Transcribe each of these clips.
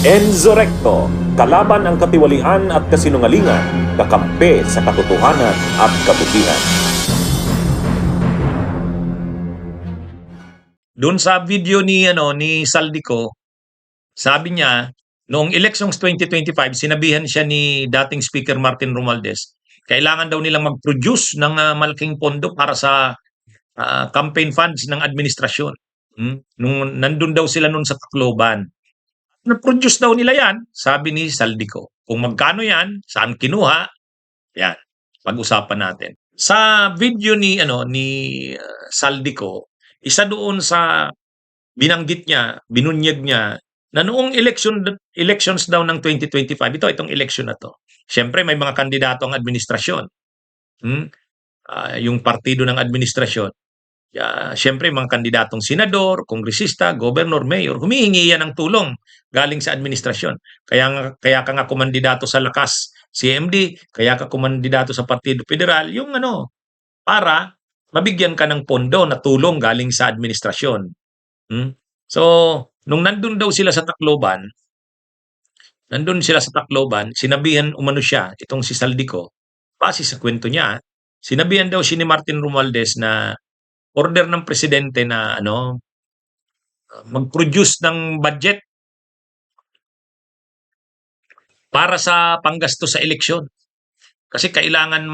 Enzo Recto, kalaban ang katiwalian at kasinungalingan, kakampi sa katotohanan at kabutihan. Doon sa video ni Saldico, sabi niya noong elections 2025 sinabihan siya ni dating Speaker Martin Romualdez, kailangan daw nilang mag-produce ng malaking pondo para sa campaign funds ng administrasyon. Nung nandun daw sila noon sa Tacloban. Na-produce daw nila yan, sabi ni Saldico. Kung magkano yan, saan kinuha, yan, pag-usapan natin. Sa video Saldico, isa doon sa binanggit niya, binunyag niya, na noong elections daw ng 2025, itong election na to. Siyempre, may mga kandidato ang administrasyon. Yung partido ng administrasyon. Siyempre, mga kandidatong senador, kongresista, gobernador, mayor, humihingi yan ng tulong galing sa administrasyon. Kaya ka nga kumandidato sa Lakas CMD, kaya ka kumandidato sa Partido Federal, yung para mabigyan ka ng pondo na tulong galing sa administrasyon. So, nung nandun sila sa Tacloban, sinabihan umano siya, itong si Saldico, base sa kwento niya, sinabihan daw si ni Martin Romualdez na order ng presidente na mag-produce ng budget para sa panggasto sa eleksyon. Kasi kailangan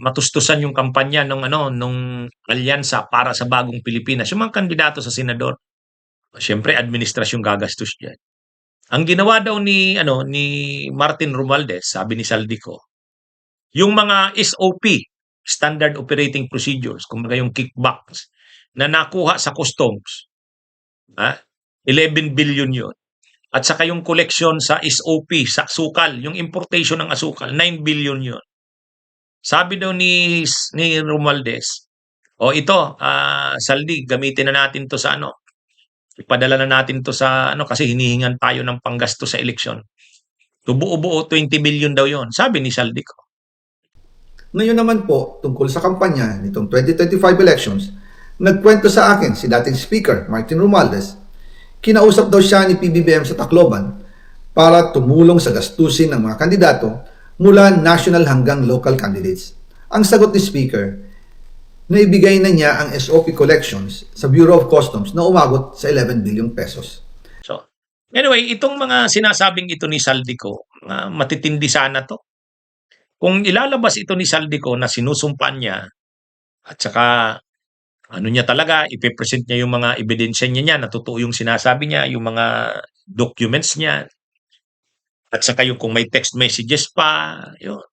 matustusan yung kampanya nung alyansa para sa bagong Pilipinas. Yung mga kandidato sa senador. Siyempre, administrasyon gagastos diyan. Ang ginawa daw ni Martin Romualdez, sabi ni Saldico, yung mga SOP, Standard Operating Procedures, kumbaga yung kickbacks na nakuha sa customs, 11 billion yun. At saka yung collection sa SOP, sa asukal, yung importation ng asukal, 9 billion yun. Sabi daw ni Romualdez, ito, Saldi, gamitin na natin to sa ipadala na natin to sa kasi hinihingan tayo ng panggasto sa eleksyon. Buo-buo 20 billion daw yon, sabi ni Saldico. Ngayon naman po, tungkol sa kampanya nitong 2025 elections, nagkwento sa akin si dating Speaker Martin Romualdez. Kinausap daw siya ni PBBM sa Tacloban para tumulong sa gastusin ng mga kandidato mula national hanggang local candidates. Ang sagot ni Speaker, naibigay na niya ang SOP collections sa Bureau of Customs na umabot sa 11 billion pesos. So, anyway, itong mga sinasabing ito ni Saldico, matitindi sana to. Kung ilalabas ito ni Saldico na sinusumpan niya at saka niya talaga, ipipresent niya yung mga ebidensya niya na totoo yung sinasabi niya, yung mga documents niya, at saka yung kung may text messages pa, yun.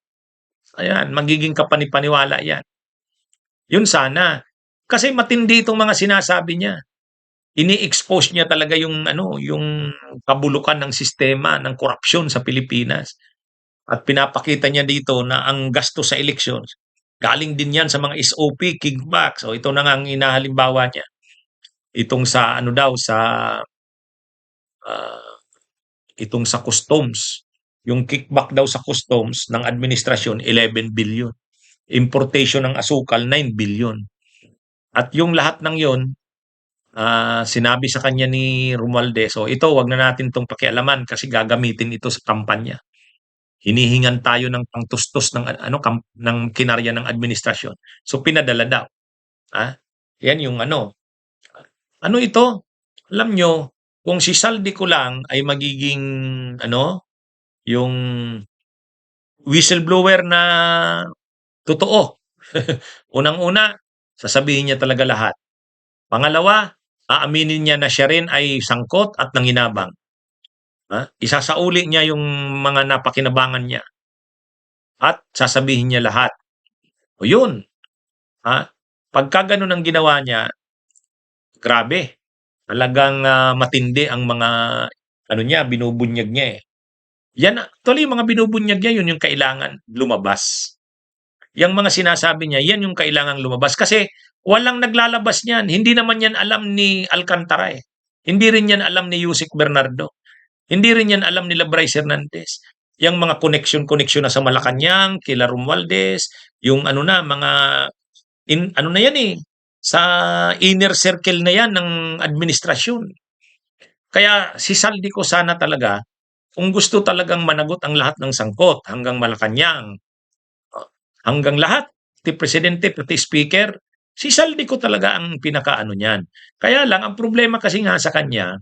Ayan, magiging kapanipaniwala yan. Yun sana. Kasi matindi itong mga sinasabi niya. Ini-expose niya talaga yung kabulukan ng sistema ng korupsyon sa Pilipinas. At pinapakita niya dito na ang gasto sa elections galing din yan sa mga SOP, kickback. So ito na nga ang inahalimbawa niya. Itong sa itong sa customs. Yung kickback daw sa customs ng administrasyon, 11 billion. Importation ng asukal, 9 billion. At yung lahat ng yon, sinabi sa kanya ni Romualdez, ito, wag na natin itong pakialaman kasi gagamitin ito sa kampanya. Hinihingan tayo ng pangtustos ng ng kinarya ng administrasyon. So pinadala daw. Yan yung Ano ito? Alam nyo, kung si Saldico lang ay magiging yung whistleblower na totoo. Unang-una, sasabihin niya talaga lahat. Pangalawa, aaminin niya na siya rin ay sangkot at nanginabang. Isasauli niya yung mga napakinabangan niya. At sasabihin niya lahat. O yun. Pagka ganun ang ginawa niya, grabe. Talagang matindi ang mga binubunyag niya eh. Yan, actually, yung mga binubunyag niya, yun yung kailangan lumabas. Yung mga sinasabi niya, yan yung kailangang lumabas. Kasi walang naglalabas niyan. Hindi naman yan alam ni Alcantara eh. Hindi rin yan alam ni Yusek Bernardo. Hindi rin yan alam nila Bryce Hernandez. Yung mga connection na sa Malacanang, kila Romualdez, yung mga na yan eh, sa inner circle na yan ng administrasyon. Kaya si Saldico sana talaga, kung gusto talagang managot ang lahat ng sangkot hanggang Malacanang, hanggang lahat, pati presidente, pati speaker, si Saldico talaga ang pinakaano niyan. Kaya lang, ang problema kasi nga sa kanya,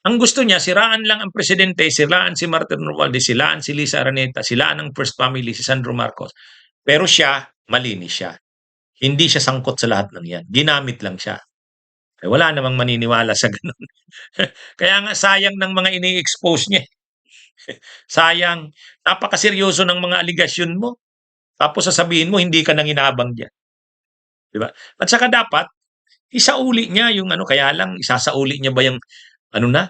ang gusto niya, siraan lang ang presidente, siraan si Martin Romualdez, siraan si Lisa Araneta, siraan ang First Family, si Sandro Marcos. Pero siya, malinis siya. Hindi siya sangkot sa lahat ng yan. Ginamit lang siya. Eh, wala namang maniniwala sa ganun. Kaya nga sayang ng mga ini-expose niya. Sayang. Napakaseryoso ng mga aligasyon mo. Tapos sasabihin mo, hindi ka nang inabang diyan. Di ba? At saka dapat, isauli niya yung ano, kaya lang, isasauli niya ba yung, ano na,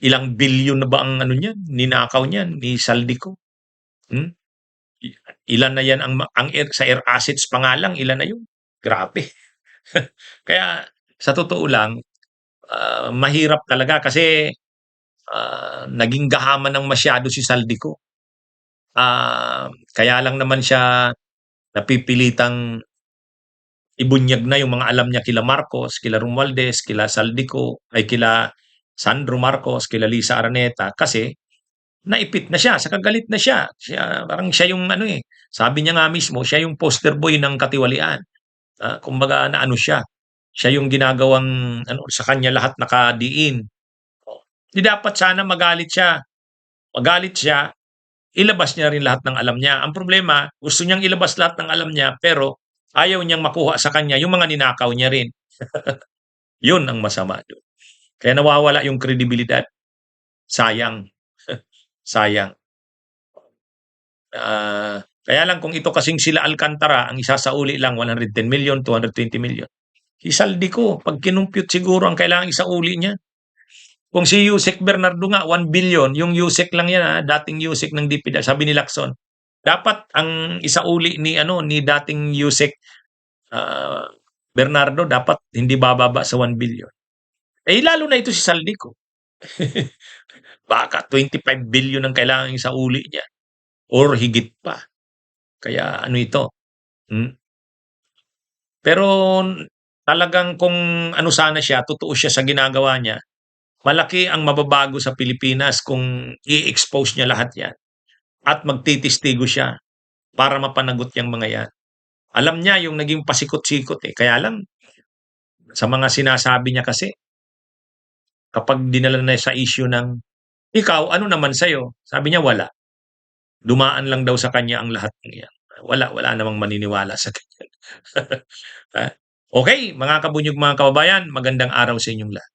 ilang bilyon na ba ang ano niyan, ninakaw niyan, ni Saldico? Hmm? Ilan na yan sa air assets pa nga lang, ilan na yun? Grabe. Kaya, sa totoo lang, mahirap talaga kasi naging gahaman ng masyado si Saldico. Kaya lang naman siya napipilitang ibunyag na yung mga alam niya kila Marcos, kila Romualdez, kila Saldico, ay kila Sandro Marcos, kila Lisa Araneta kasi naipit na siya, saka galit na siya. Parang siya yung ano eh, sabi niya nga mismo, siya yung poster boy ng katiwalian. Kumbaga na ano siya, siya yung ginagawang ano, sa kanya lahat nakadiin. Di dapat sana magalit siya. Magalit siya, ilabas niya rin lahat ng alam niya. Ang problema, gusto niyang ilabas lahat ng alam niya, pero ayaw niyang makuha sa kanya yung mga ninakaw niya rin. Yun ang masama doon. Kaya nawawala yung kredibilidad. Sayang. Sayang. Kaya lang kung ito kasing sila Alcantara, ang isasauli lang 110 million, 220 million. Si Saldico, pag kinumpute siguro ang kailangang isauli niya. Kung si Yusek Bernardo nga, 1 billion, yung Yusek lang yan, dating Yusek ng DPWH, sabi ni Lacson. Dapat ang isauli ni dating Yusek Bernardo, dapat hindi bababa sa 1 billion. Eh, lalo na ito si Saldico. Baka 25 billion ang kailangan isauli niya. Or higit pa. Kaya ano ito? Pero talagang kung ano sana siya, totoo siya sa ginagawa niya, malaki ang mababago sa Pilipinas kung i-expose niya lahat yan. At magtitistigo siya para mapanagot yung mga yan. Alam niya yung naging pasikot-sikot eh. Kaya lang, sa mga sinasabi niya kasi, kapag dinala na sa issue ng, ikaw, ano naman sa'yo? Sabi niya, wala. Dumaan lang daw sa kanya ang lahat ng yan. Wala namang maniniwala sa kanya. Okay, mga kabunyog, mga kababayan, magandang araw sa inyong lahat.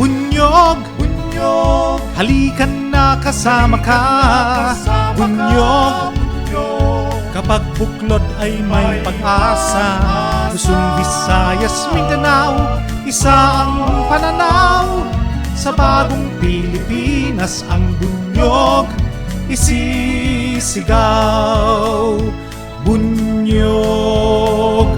Bunyog, bunyog, halikan na kasama ka. Bunyog, kapag buklod ay may pag-asa. Luzon, Visayas, Mindanao, isa ang pananaw. Sa bagong Pilipinas ang bunyog isisigaw. Bunyog.